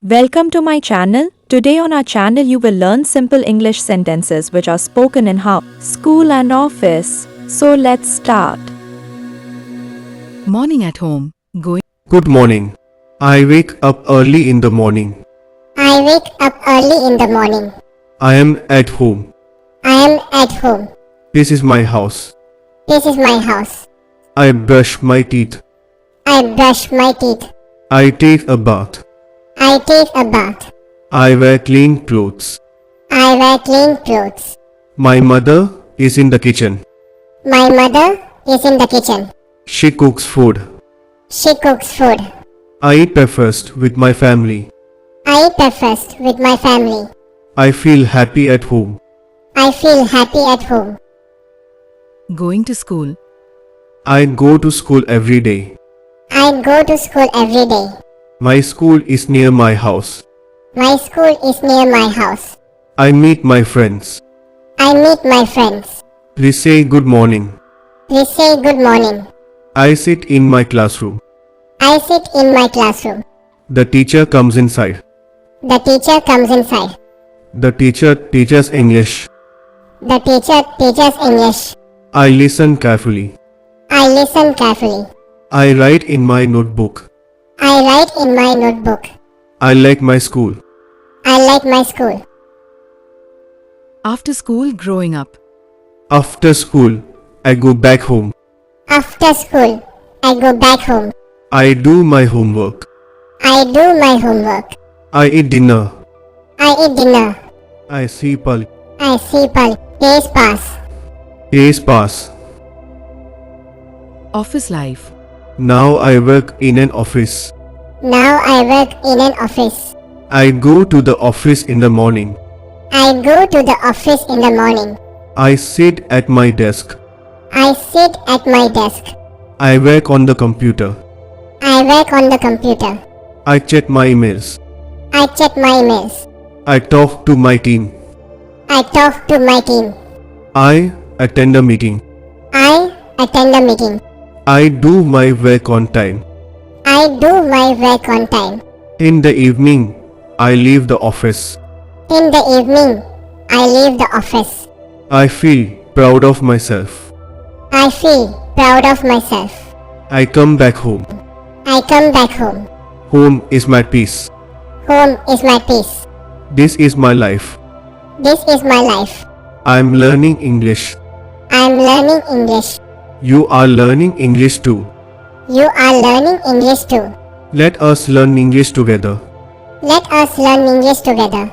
Welcome to my channel. Today on our channel you will learn simple English sentences which are spoken in house, school and office. So let's start. Morning at home. Going Good morning. I wake up early in the morning. I wake up early in the morning. I am at home. I am at home. This is my house. This is my house. I brush my teeth. I brush my teeth. I take a bath. I take a bath. I wear clean clothes. I wear clean clothes. My mother is in the kitchen. My mother is in the kitchen. She cooks food. She cooks food. I eat breakfast with my family. I eat breakfast with my family. I feel happy at home. I feel happy at home. going to school. I go to school every day. I go to school every day. My school is near my house. My school is near my house. I meet my friends. I meet my friends. We say good morning. We say good morning. I sit in my classroom. I sit in my classroom. The teacher comes inside. The teacher comes inside. The teacher teaches English. The teacher teaches English. I listen carefully. I listen carefully. I write in my notebook. I write in my notebook. I like my school. I like my school. After school, growing up. After school, I go back home. After school, I go back home. I do my homework. I do my homework. I eat dinner. I eat dinner. I see Pali. I see Pali. Days pass. Days pass. Office life. Now I work in an office. Now I work in an office. I go to the office in the morning. I go to the office in the morning. I sit at my desk. I sit at my desk. I work on the computer. I work on the computer. I check my emails. I check my emails. I talk to my team. I talk to my team. I attend a meeting. I attend a meeting. I do my work on time. I do my work on time. In the evening, I leave the office. In the evening, I leave the office. I feel proud of myself. I feel proud of myself. I come back home. I come back home. Home is my peace. Home is my peace. This is my life. This is my life. I am learning English. I am learning English. You are learning English too. You are learning English too. Let us learn English together. Let us learn English together.